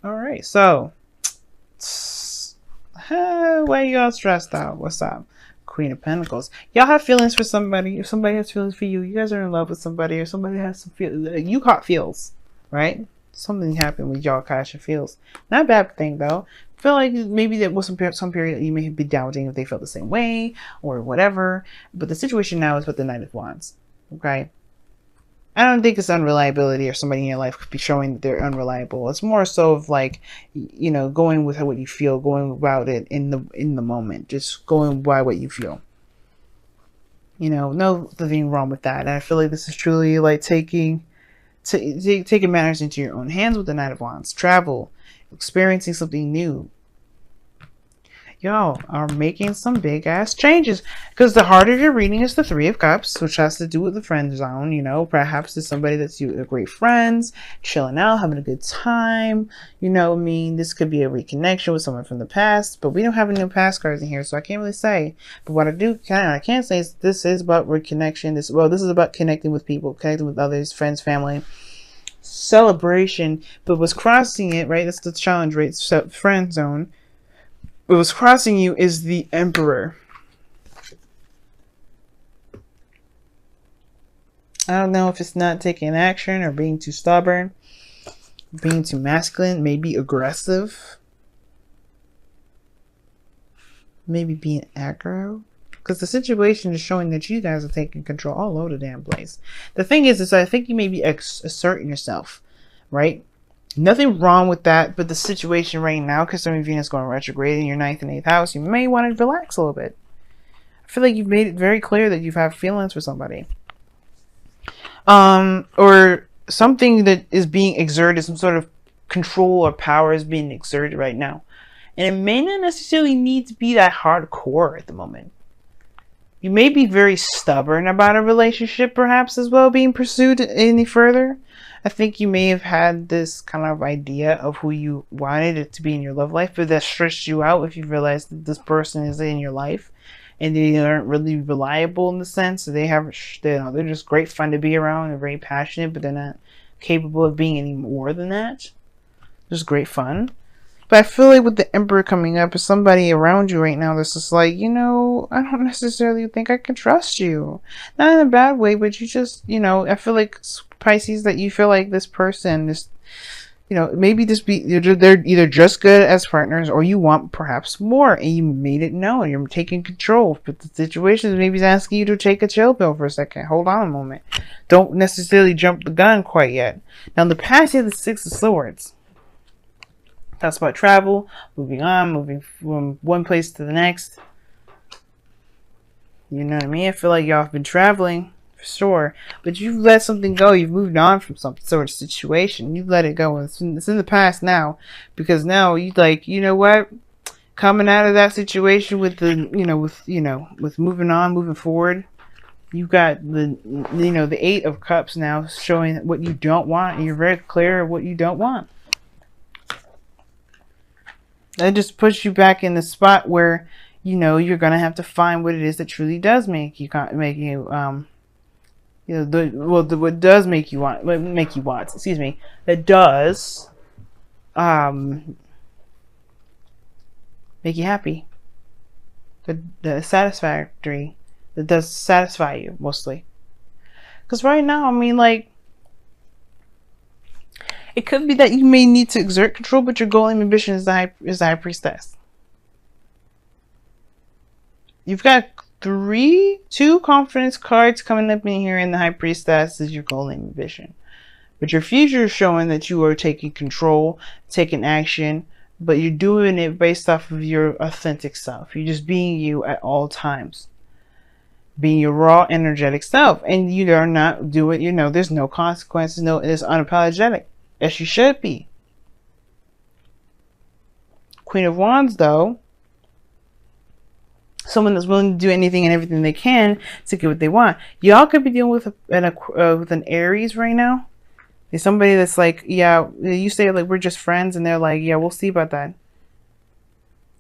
All right, so why you all stressed out? What's up? Queen of Pentacles. Y'all have feelings for somebody. If somebody has feelings for you, you guys are in love with somebody, or somebody has some feel. You caught feels, right? Something happened with y'all catching feels. Not a bad thing though. I feel like maybe there was some period you may be doubting if they felt the same way or whatever. But the situation now is with the Knight of Wands. Okay. I don't think it's unreliability or somebody in your life could be showing that they're unreliable. It's more so of like, going with what you feel, going about it in the moment, just going by what you feel. Nothing wrong with that. And I feel like this is truly like taking matters into your own hands with the Knight of Wands. Travel, experiencing something new. Y'all are making some big ass changes, because the heart of your reading is the Three of Cups, which has to do with the friend zone. Perhaps it's somebody that's you great friends, chilling out, having a good time. This could be a reconnection with someone from the past, but we don't have any past cards in here, so I can't really say. But what I can say is this is about reconnection. This is about connecting with people, connecting with others, friends, family, celebration. But what's crossing it, right? That's the challenge, right? So friend zone. What was crossing you is the Emperor. I don't know if it's not taking action or being too stubborn, being too masculine, maybe aggressive, maybe being aggro. Because the situation is showing that you guys are taking control all over the damn place. The thing is I think you may be asserting yourself, right? Nothing wrong with that, but the situation right now, because some of Venus going retrograde in your 9th and 8th house, you may want to relax a little bit. I feel like you've made it very clear that you have feelings for somebody. Or something that is being exerted, some sort of control or power is being exerted right now. And it may not necessarily need to be that hardcore at the moment. You may be very stubborn about a relationship, perhaps, as well, being pursued any further. I think you may have had this kind of idea of who you wanted it to be in your love life, but that stressed you out if you realize that this person is in your life and they aren't really reliable in the sense that they're just great fun to be around. They're very passionate, but they're not capable of being any more than that. Just great fun. But I feel like with the Emperor coming up, is somebody around you right now that's just like, I don't necessarily think I can trust you. Not in a bad way, but you just, I feel like Pisces, that you feel like this person is, maybe they're either just good as partners or you want perhaps more, and you made it known. You're taking control. But the situation maybe is asking you to take a chill pill for a second. Hold on a moment. Don't necessarily jump the gun quite yet. Now, in the past, you have the Six of Swords. That's about travel, moving on, moving from one place to the next. You know what I mean? I feel like y'all have been traveling, for sure. But you've let something go. You've moved on from some sort of situation. You've let it go. It's in the past now. Because now you you know what? Coming out of that situation with with moving on, moving forward. You've got the Eight of Cups now, showing what you don't want. And you're very clear of what you don't want. That just puts you back in the spot where, you're going to have to find what it is that truly does what does make you want, that does, make you happy. The satisfactory, that does satisfy you, mostly. Because right now, it could be that you may need to exert control, but your goal and ambition is the High Priestess. You've got two confidence cards coming up in here, and the High Priestess is your goal and ambition. But your future is showing that you are taking control, taking action, but you're doing it based off of your authentic self. You're just being you at all times. Being your raw, energetic self. And you are not doing, there's no consequences, it's unapologetic. As you should be. Queen of Wands, though, someone that's willing to do anything and everything they can to get what they want. Y'all could be dealing with an Aries right now. There's somebody that's like, yeah, you say like we're just friends, and they're like, yeah, we'll see about that.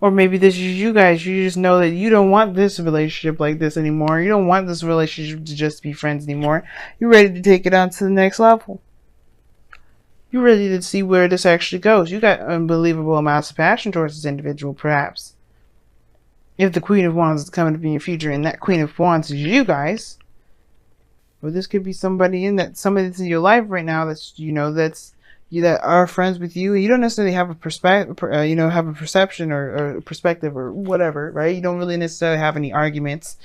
Or maybe this is you guys. You just know that you don't want this relationship like this anymore. You don't want this relationship to just be friends anymore. You're ready to take it on to the next level. You're ready to see where this actually goes. You got unbelievable amounts of passion towards this individual, perhaps. If the Queen of Wands is coming up in your future, and that Queen of Wands is you guys, or this could be somebody that's in your life right now that's, that's you, that are friends with you, and you don't necessarily have a perspective, have a perception or perspective or whatever, right? You don't really necessarily have any arguments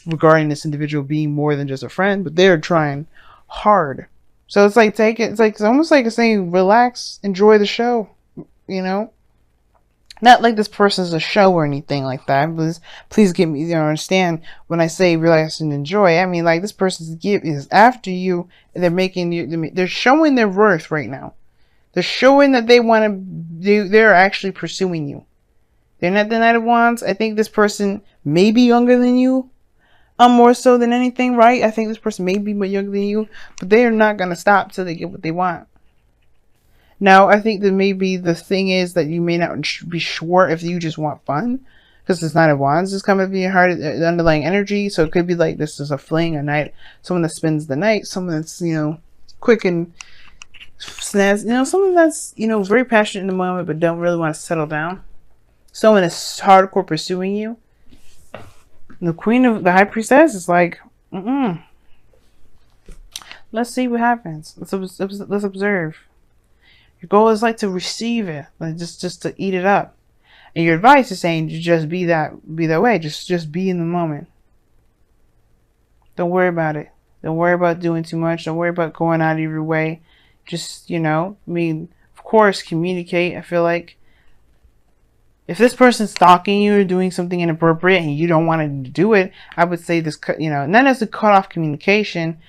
regarding this individual being more than just a friend, but they're trying hard. So it's like it's almost like it's saying, relax, enjoy the show, Not like this person's a show or anything like that. Please get me, understand when I say relax and enjoy. I mean, like, this person's is after you. They're showing their worth right now. They're showing that they're actually pursuing you. They're not the Knight of Wands. I think this person may be younger than you. More so than anything, right? I think this person may be more younger than you, but they are not going to stop till they get what they want. Now, I think that maybe the thing is that you may not be sure if you just want fun, because this Knight of Wands is coming to be hard, the underlying energy. So it could be like this is a fling, a night, someone that spends the night, someone that's, quick and snazzy, someone that's, very passionate in the moment, but don't really want to settle down. Someone that's hardcore pursuing you. The the High Priestess is like, let's see what happens. Let's observe. Your goal is like to receive it, like just to eat it up. And your advice is saying to just be that way. Just be in the moment. Don't worry about it. Don't worry about doing too much. Don't worry about going out of your way. Just, of course, communicate. I feel like if this person's stalking you or doing something inappropriate and you don't want to do it, I would say this, not as a cut off communication.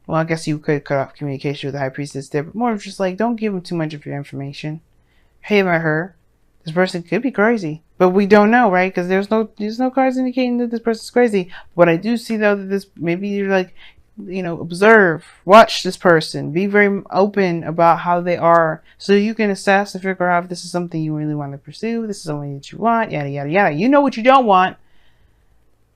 Well, I guess you could cut off communication with the High Priestess there, but more of just like, don't give them too much of your information. Hey, about her. This person could be crazy, but we don't know, right? Because there's no cards indicating that this person's crazy. What I do see, though, that maybe you're like, observe, watch this person, be very open about how they are, so you can assess and figure out if this is something you really want to pursue, this is something that you want, yada yada yada. You know what you don't want,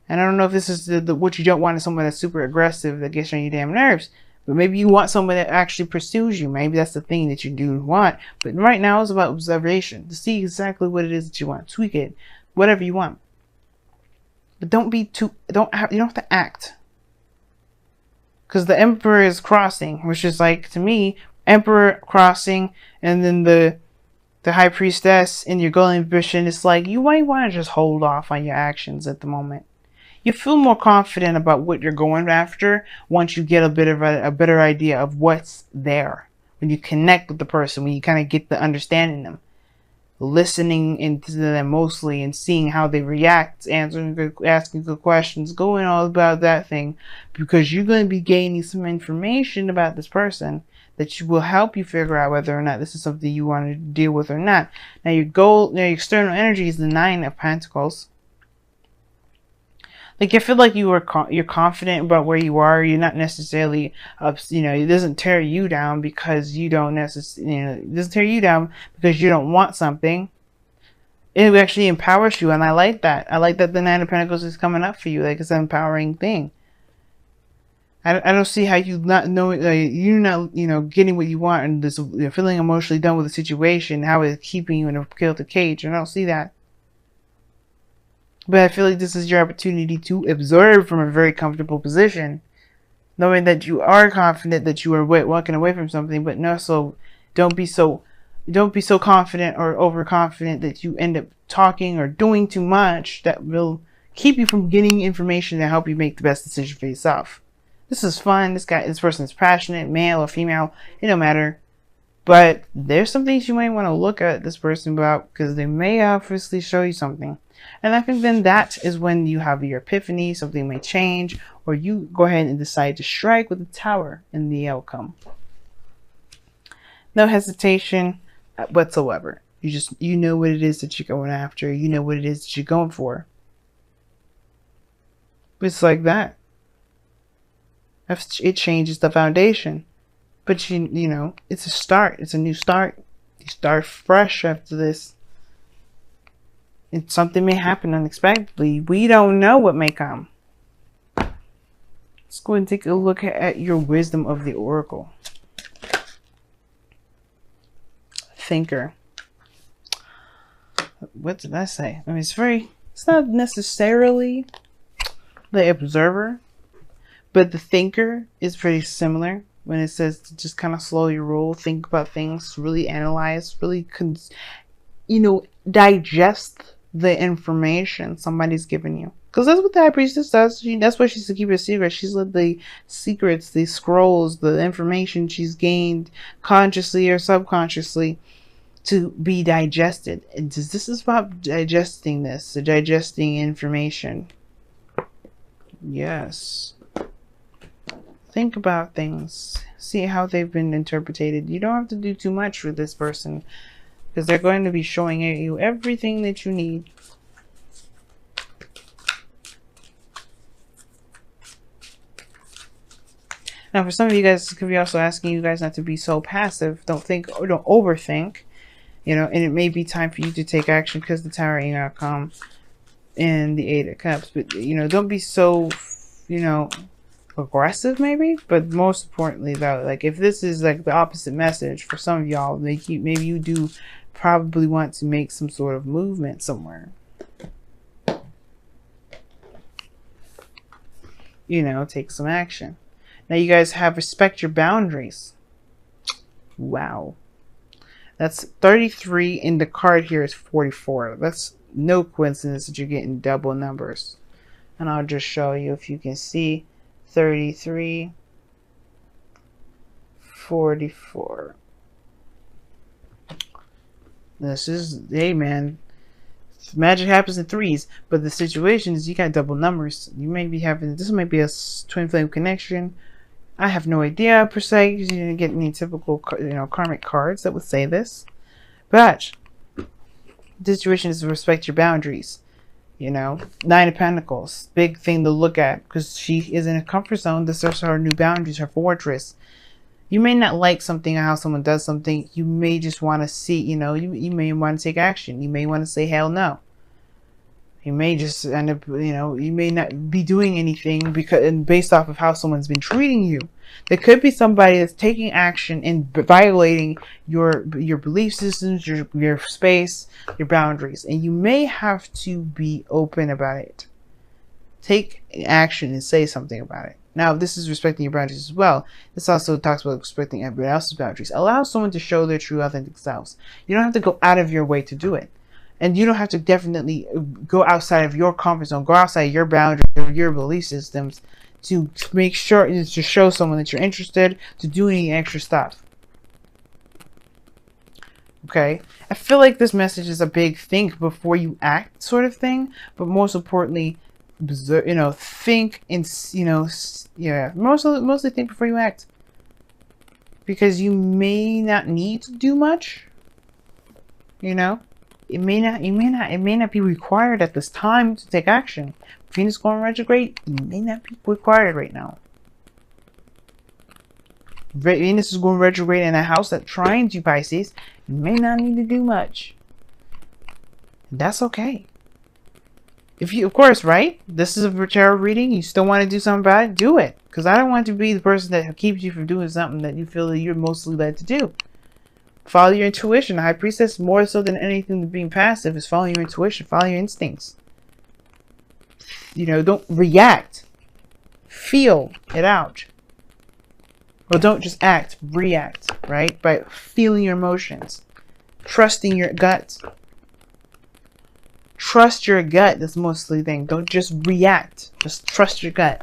and I don't know if this is what you don't want is someone that's super aggressive that gets on your damn nerves. But maybe you want someone that actually pursues you. Maybe that's the thing that you do want. But right now it's about observation to see exactly what it is that you want. Tweak it, whatever you want. But you don't have to act. Because the Emperor is crossing, which is like, to me, Emperor crossing, and then the High Priestess in your golden ambition. It's like you might want to just hold off on your actions at the moment. You feel more confident about what you're going after once you get a better idea of what's there. When you connect with the person, when you kind of get the understanding them, listening into them mostly and seeing how they react, asking good questions, going all about that thing, because you're going to be gaining some information about this person that will help you figure out whether or not this is something you want to deal with or not. Now your your external energy is the Nine of Pentacles. Like, I feel like you're confident about where you are. You're not necessarily, it doesn't tear you down because you don't necessarily, it doesn't tear you down because you don't want something. It actually empowers you, and I like that. I like that the Nine of Pentacles is coming up for you. Like, it's an empowering thing. I don't see how you not know, you're not, getting what you want and this, feeling emotionally done with the situation, how it's keeping you in a kilted cage. I don't see that. But I feel like this is your opportunity to observe from a very comfortable position, knowing that you are confident that you are walking away from something, but no, so don't be so confident or overconfident that you end up talking or doing too much that will keep you from getting information to help you make the best decision for yourself. This is fun. This person is passionate, male or female, it don't matter. But there's some things you might want to look at this person about, because they may obviously show you something. And I think then that is when you have your epiphany, something may change, or you go ahead and decide to strike with the Tower in the outcome. No hesitation whatsoever. You know what it is that you're going after. You know what it is that you're going for. It's like that. It changes the foundation. But it's a start. It's a new start. You start fresh after this. And something may happen unexpectedly. We don't know what may come. Let's go and take a look at your wisdom of the Oracle. thinker. What did I say? I mean, it's not necessarily the observer, but the thinker is pretty similar when it says to just kind of slowly roll, think about things, really analyze, really, digest the information somebody's given you. Because that's what the high priestess does. That's why she's to keep it a secret. She's let the secrets, the scrolls, the information she's gained consciously or subconsciously to be digested. And this is about digesting this, digesting information. Yes. Think about things. See how they've been interpreted. You don't have to do too much with this person, because they're going to be showing you everything that you need. Now, for some of you guys, this could be also asking you guys not to be so passive. Don't think or don't overthink. And it may be time for you to take action, because the Tower ain't gonna come in the Eight of Cups. But, don't be so, aggressive maybe. But most importantly, though, like if this is like the opposite message for some of y'all, maybe you do probably want to make some sort of movement somewhere. Take some action. Now you guys have respect your boundaries. Wow. That's 33, and the card here is 44. That's no coincidence that you're getting double numbers. And I'll just show you if you can see 33, 44. This is, hey man, magic happens in threes, but the situation is you got double numbers. You may be having, this might be a twin flame connection. I have no idea per se, because you didn't get any typical, karmic cards that would say this. But the situation is to respect your boundaries. Nine of Pentacles, big thing to look at, because she is in a comfort zone. This is her new boundaries, her fortress. You may not like something or how someone does something. You may just want to see, you may want to take action. You may want to say hell no. You may just end up, you may not be doing anything based off of how someone's been treating you. There could be somebody that's taking action and violating your belief systems, your space, your boundaries, and you may have to be open about it. Take action and say something about it. Now, this is respecting your boundaries as well. This also talks about respecting everybody else's boundaries. Allow someone to show their true, authentic selves. You don't have to go out of your way to do it. And you don't have to definitely go outside of your comfort zone, go outside your boundaries or your belief systems to make sure, to show someone that you're interested, to do any extra stuff. Okay? I feel like this message is a big think before you act sort of thing, but most importantly, think and, mostly think before you act. Because you may not need to do much, It may not be required at this time to take action. Venus going retrograde, it may not be required right now. Venus is going retrograde in a house that trines you, Pisces. You may not need to do much. That's okay. If you, of course, right? This is a tarot reading. You still want to do something about it? Do it. Because I don't want to be the person that keeps you from doing something that you feel that you're mostly led to do. Follow your intuition. The High Priestess, more so than anything than being passive, is following your intuition. Follow your instincts. Don't react. Feel it out. Or don't just act. React, right? By feeling your emotions. Trusting your gut. Trust your gut. That's mostly the thing. Don't just react. Just trust your gut.